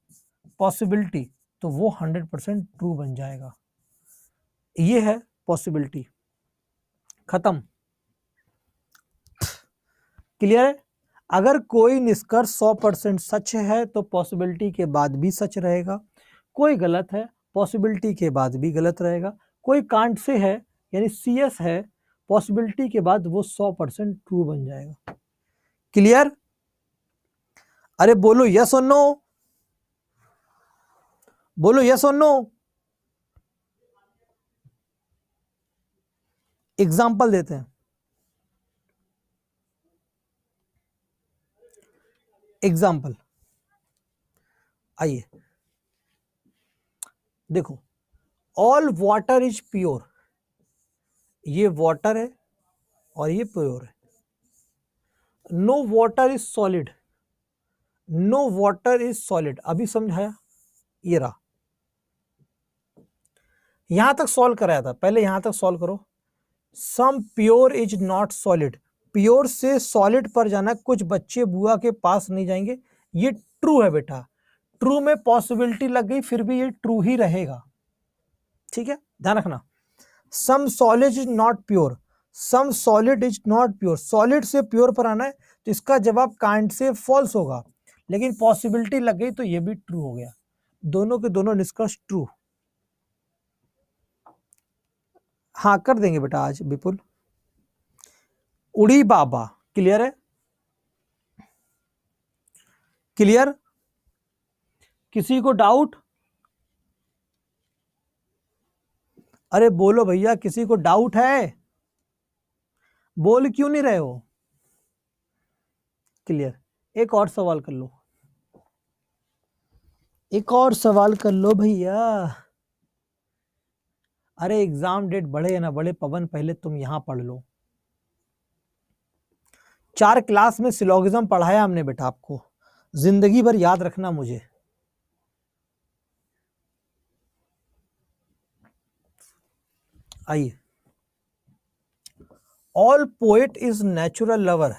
पॉसिबिलिटी, तो वो 100% ट्रू बन जाएगा। ये है पॉसिबिलिटी। खत्म, क्लियर है। अगर कोई निष्कर्ष 100% सच है तो पॉसिबिलिटी के बाद भी सच रहेगा, कोई गलत है पॉसिबिलिटी के बाद भी गलत रहेगा, कोई कांट से है यानी सीएस है, पॉसिबिलिटी के बाद वो 100% ट्रू बन जाएगा। क्लियर? अरे बोलो यस और नो, बोलो यस और नो। एग्जाम्पल देते हैं, एग्जाम्पल आइए देखो, ऑल वाटर इज प्योर, ये वाटर है और ये प्योर है। No water is solid, no water is solid, अभी समझाया, ये रहा। यहां तक सॉल्व कराया था, पहले यहां तक सॉल्व करो। Some pure is not solid, pure से सॉलिड पर जाना, कुछ बच्चे बुआ के पास नहीं जाएंगे, ये ट्रू है बेटा। ट्रू में पॉसिबिलिटी लग गई फिर भी ये ट्रू ही रहेगा। ठीक है, ध्यान रखना। Some solid is not pure, some solid is not pure, solid से प्योर पर आना है तो इसका जवाब काइंड से फॉल्स होगा, लेकिन पॉसिबिलिटी लग गई तो ये भी ट्रू हो गया। दोनों के दोनों निष्कर्ष ट्रू। हाँ कर देंगे बेटा आज विपुल। उड़ी बाबा, क्लियर है? क्लियर? किसी को डाउट? अरे बोलो भैया, किसी को डाउट है? बोल क्यों नहीं रहे हो? क्लियर। एक और सवाल कर लो, एक और सवाल कर लो भैया। अरे एग्जाम डेट बढ़े या ना बढ़े पवन, पहले तुम यहां पढ़ लो। 4 क्लास में सिलोगिज्म पढ़ाया हमने बेटा आपको, जिंदगी भर याद रखना मुझे। आइए, all poet is natural lover,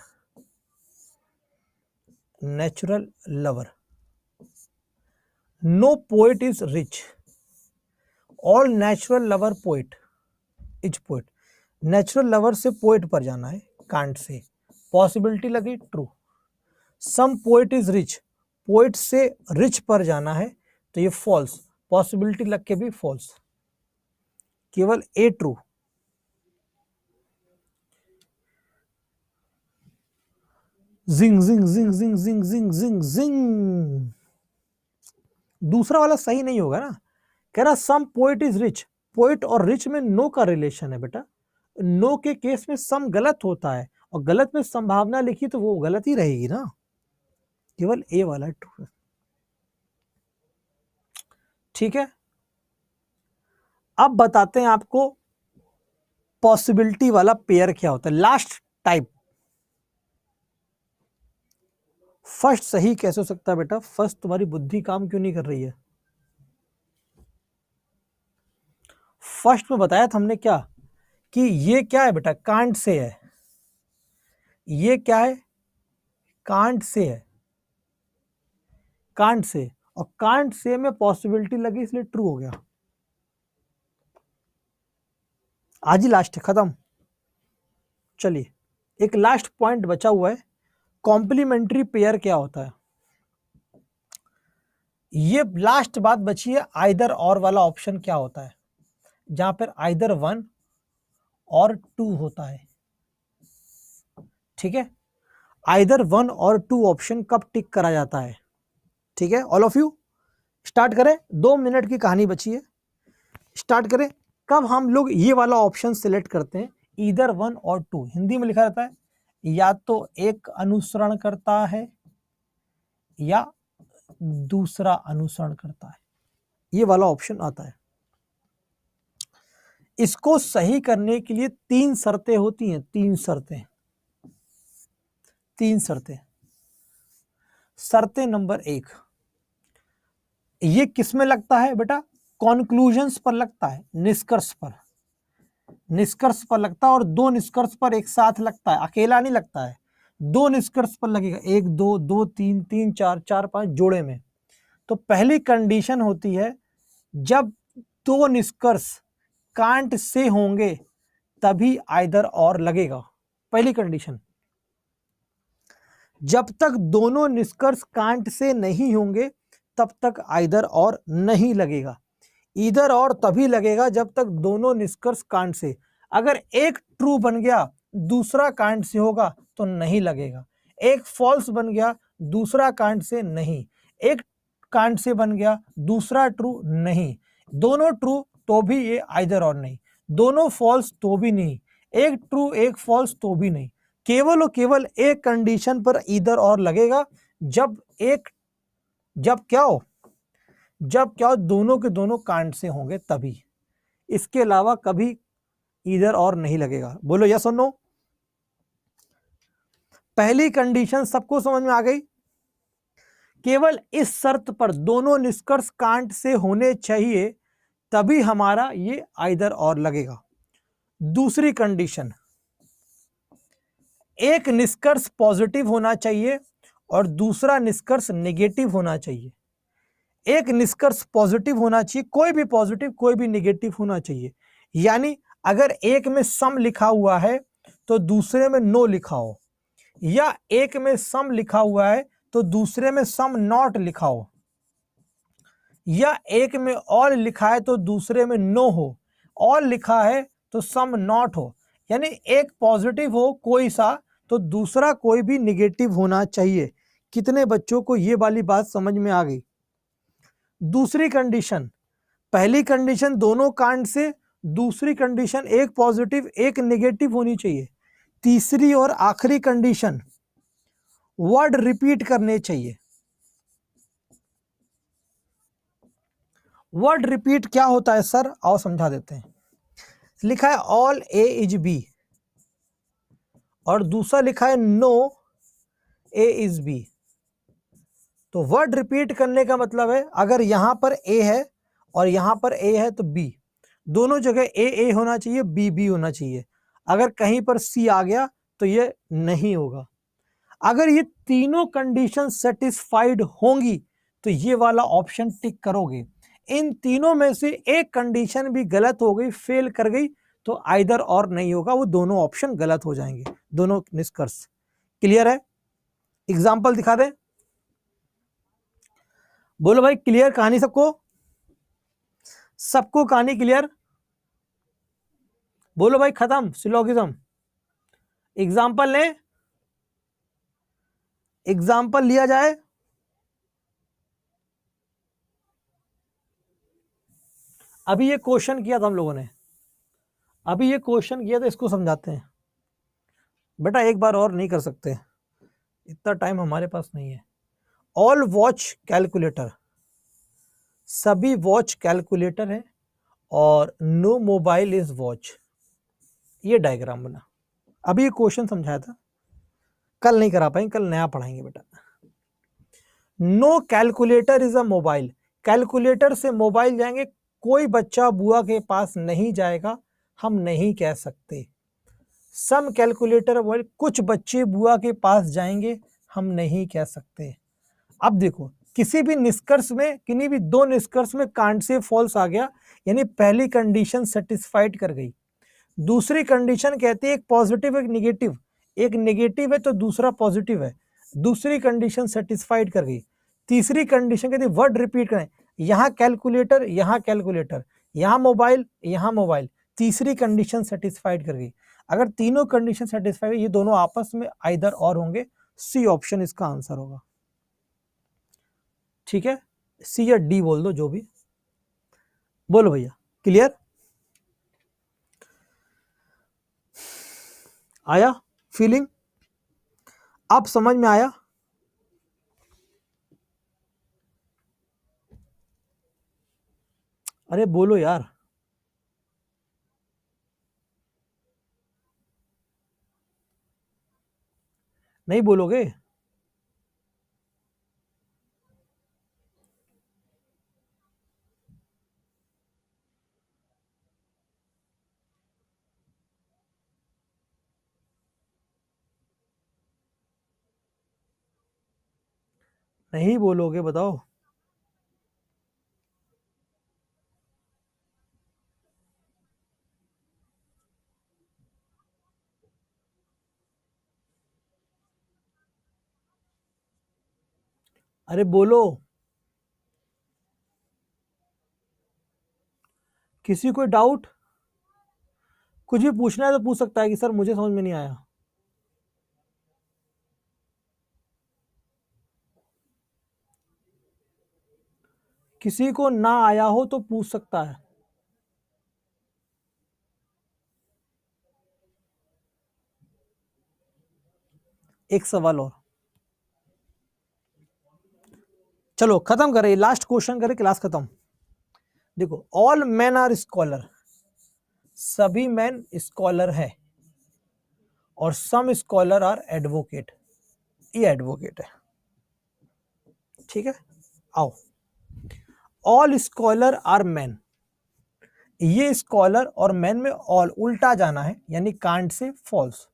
natural lover, no poet is rich, all natural lover poet is poet. Natural lover से पोएट पर जाना है, कांट से, पॉसिबिलिटी लगी true. Some poet is rich, poet से रिच पर जाना है तो ये फॉल्स, पॉसिबिलिटी लग के भी फॉल्स, केवल ए ट्रू। जिंग जिंग जिंग जिंग जिंग जिंग जिंग जिंग, दूसरा वाला सही नहीं होगा ना। कह रहा सम पोएट इज रिच, पोएट और रिच में नो का रिलेशन है बेटा, नो के केस में सम गलत होता है और गलत में संभावना लिखी तो वो गलत ही रहेगी ना, केवल ए वाला ट्रू है। ठीक है, अब बताते हैं आपको पॉसिबिलिटी वाला पेयर क्या होता है। लास्ट टाइप, फर्स्ट सही कैसे हो सकता है बेटा? फर्स्ट तुम्हारी बुद्धि काम क्यों नहीं कर रही है? फर्स्ट में बताया था हमने क्या कि ये क्या है बेटा? कांट से है। ये क्या है? कांट से है। कांट से, और कांट से में पॉसिबिलिटी लगी इसलिए ट्रू हो गया। आज ही लास्ट है, खत्म। चलिए एक लास्ट पॉइंट बचा हुआ है, कॉम्प्लीमेंट्री पेयर क्या होता है? ये लास्ट बात बची है, आइदर और वाला ऑप्शन क्या होता है, जहां पर आइदर 1 और 2 होता है। ठीक है, आइदर 1 और 2 ऑप्शन कब टिक करा जाता है? ठीक है, ऑल ऑफ यू स्टार्ट करें, 2 मिनट की कहानी बची है, स्टार्ट करें। कब हम लोग ये वाला ऑप्शन सिलेक्ट करते हैं, ईदर 1 और 2, हिंदी में लिखा रहता है या तो एक अनुसरण करता है या दूसरा अनुसरण करता है, ये वाला ऑप्शन आता है। इसको सही करने के लिए 3 शर्तें होती हैं, 3 शर्तें, 3 शर्तें। शर्तें नंबर 1, ये किस में लगता है बेटा? कॉन्क्लूजन्स पर लगता है, निष्कर्ष पर, निष्कर्ष पर लगता है, और 2 निष्कर्ष पर एक साथ लगता है, अकेला नहीं लगता है, 2 निष्कर्ष पर लगेगा, 1 2 2 3 3 4 4 5 जोड़े में। तो पहली कंडीशन होती है जब 2 निष्कर्ष कांट से होंगे तभी आइदर और लगेगा। पहली कंडीशन, जब तक दोनों निष्कर्ष कांट से नहीं होंगे तब तक आइदर और नहीं लगेगा। ईदर और तभी लगेगा जब तक दोनों निष्कर्ष कांट से, अगर एक ट्रू बन गया दूसरा कांट से होगा तो नहीं लगेगा, एक फॉल्स बन गया दूसरा कांट से नहीं, एक कांट से बन गया दूसरा ट्रू नहीं, दोनों ट्रू तो भी ये आइदर और नहीं, दोनों फॉल्स तो भी नहीं, एक ट्रू एक फॉल्स तो भी नहीं, केवल और केवल एक कंडीशन पर ईदर और लगेगा, जब क्या हो दोनों के दोनों कांट से होंगे तभी, इसके अलावा कभी ईदर और नहीं लगेगा। बोलो यस और नो। पहली कंडीशन सबको समझ में आ गई? केवल इस शर्त पर दोनों निष्कर्ष कांट से होने चाहिए तभी हमारा ये आइदर और लगेगा। दूसरी कंडीशन, एक निष्कर्ष पॉजिटिव होना चाहिए और दूसरा निष्कर्ष नेगेटिव होना चाहिए। एक निष्कर्ष पॉजिटिव होना चाहिए, कोई भी पॉजिटिव कोई भी नेगेटिव होना चाहिए, यानी अगर एक में सम लिखा हुआ है तो दूसरे में नो लिखा हो, या एक में सम लिखा हुआ है तो दूसरे में सम नॉट लिखा हो, या एक में ऑल लिखा है तो दूसरे में नो हो, ऑल लिखा है तो सम नॉट हो, यानी एक पॉजिटिव हो कोई सा तो दूसरा कोई भी निगेटिव होना चाहिए। कितने बच्चों को ये वाली बात समझ में आ गई? दूसरी कंडीशन, पहली कंडीशन दोनों कांट से, दूसरी कंडीशन एक पॉजिटिव एक नेगेटिव होनी चाहिए, तीसरी और आखिरी कंडीशन वर्ड रिपीट करने चाहिए। वर्ड रिपीट क्या होता है सर? आओ समझा देते हैं। लिखा है ऑल ए इज बी और दूसरा लिखा है नो ए इज बी, तो वर्ड रिपीट करने का मतलब है अगर यहां पर ए है और यहां पर ए है तो बी, दोनों जगह ए होना चाहिए, बी होना चाहिए। अगर कहीं पर सी आ गया तो ये नहीं होगा। अगर ये तीनों कंडीशन सेटिस्फाइड होंगी तो ये वाला ऑप्शन टिक करोगे। इन तीनों में से एक कंडीशन भी गलत हो गई, फेल कर गई, तो आइदर और नहीं होगा, वो दोनों ऑप्शन गलत हो जाएंगे, दोनों निष्कर्ष। क्लियर है? एग्जाम्पल दिखा दें? बोलो भाई क्लियर कहानी सबको? सबको कहानी क्लियर? बोलो भाई खत्म सिलोगिज्म। एग्जाम्पल लें, एग्जाम्पल लिया जाए। अभी ये क्वेश्चन किया था हम लोगों ने, अभी ये क्वेश्चन किया था, इसको समझाते हैं। बेटा एक बार और नहीं कर सकते, इतना टाइम हमारे पास नहीं है। ऑल वॉच कैलकुलेटर, सभी वॉच कैलकुलेटर है और नो मोबाइल इज वॉच, ये डायग्राम बना। अभी ये क्वेश्चन समझाया था, कल नहीं करा पाएंगे, कल नया पढ़ाएंगे बेटा। No calculator is a mobile, calculator से मोबाइल जाएंगे, कोई बच्चा बुआ के पास नहीं जाएगा, हम नहीं कह सकते। सम कैलकुलेटर मोबाइल, कुछ बच्चे बुआ के पास जाएंगे, हम नहीं कह सकते। अब देखो किसी भी निष्कर्ष में, किन्हीं भी दो निष्कर्ष में कांट से फॉल्स आ गया, यानी पहली कंडीशन सेटिस्फाइड कर गई। दूसरी कंडीशन कहती है एक पॉजिटिव एक निगेटिव, एक नेगेटिव है तो दूसरा पॉजिटिव है, दूसरी कंडीशन सेटिस्फाइड कर गई। तीसरी कंडीशन कहती है वर्ड रिपीट करें, यहां कैलकुलेटर, यहां कैलकुलेटर, यहां मोबाइल, यहां मोबाइल, तीसरी कंडीशन सेटिस्फाइड कर गई। अगर तीनों कंडीशन सेटिस्फाइड, ये दोनों आपस में आइदर और होंगे, सी ऑप्शन इसका आंसर होगा। ठीक है, सी या डी बोल दो, जो भी बोलो भैया। क्लियर आया? फीलिंग अब समझ में आया? अरे बोलो यार, नहीं बोलोगे? नहीं बोलोगे, बताओ। अरे बोलो, किसी कोई डाउट? कुछ भी पूछना है तो पूछ सकता है कि सर मुझे समझ में नहीं आया। किसी को ना आया हो तो पूछ सकता है। एक सवाल और, चलो खत्म करें, लास्ट क्वेश्चन करें, क्लास खत्म। देखो, ऑल मैन आर स्कॉलर, सभी मैन स्कॉलर है, और सम स्कॉलर आर एडवोकेट, ये एडवोकेट है। ठीक है, आओ, ऑल स्कॉलर आर मैन, ये स्कॉलर और मैन में ऑल उल्टा जाना है, यानी कांट से फॉल्स।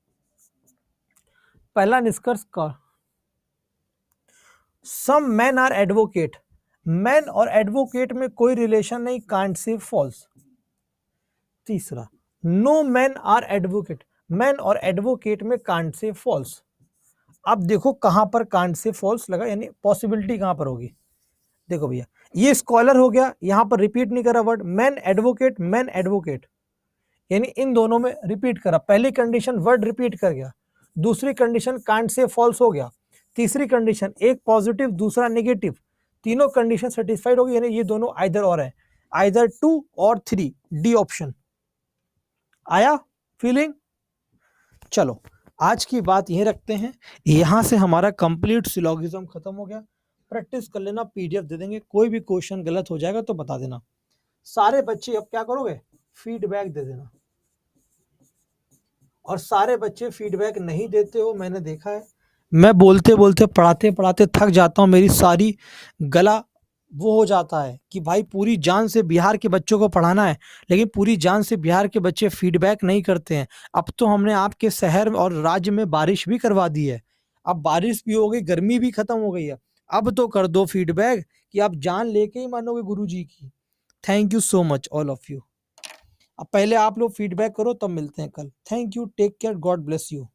पहला निष्कर्ष का, some man are advocate, man और एडवोकेट में कोई रिलेशन नहीं, कांट से फॉल्स। तीसरा, no man are advocate, man और एडवोकेट में कांट से फॉल्स। अब देखो कहां पर कांट से फॉल्स लगा, यानी पॉसिबिलिटी कहां पर होगी। देखो भैया, ये स्कॉलर हो गया, यहां पर रिपीट नहीं करा वर्ड, मैन एडवोकेट, यानी इन दोनों में रिपीट करा। पहली कंडीशन वर्ड रिपीट कर गया, दूसरी कंडीशन कांट से फॉल्स हो गया, तीसरी कंडीशन एक पॉजिटिव दूसरा नेगेटिव, तीनों कंडीशन सेटिस्फाइड हो गई, यानी ये दोनों आइदर और है, आइदर 2 और 3, डी ऑप्शन। आया फीलिंग? चलो आज की बात यही रखते हैं, यहां से हमारा कंप्लीट सिलोगिज्म खत्म हो गया। प्रैक्टिस कर लेना, पीडीएफ दे देंगे, कोई भी क्वेश्चन गलत हो जाएगा तो बता देना। सारे बच्चे अब क्या करोगे, फीडबैक दे देना। और सारे बच्चे फीडबैक नहीं देते हो, मैंने देखा है, मैं बोलते बोलते पढ़ाते पढ़ाते थक जाता हूँ, मेरी सारी गला वो हो जाता है कि भाई पूरी जान से बिहार के बच्चों को पढ़ाना है, लेकिन पूरी जान से बिहार के बच्चे फीडबैक नहीं करते हैं। अब तो हमने आपके शहर और राज्य में बारिश भी करवा दी है, अब बारिश भी हो गई, गर्मी भी खत्म हो गई है, अब तो कर दो फीडबैक कि आप जान लेके ही मानोगे गुरु जी की। Thank you so much all of you. अब पहले आप लोग फीडबैक करो, तब मिलते हैं कल। Thank you, take care, god bless you.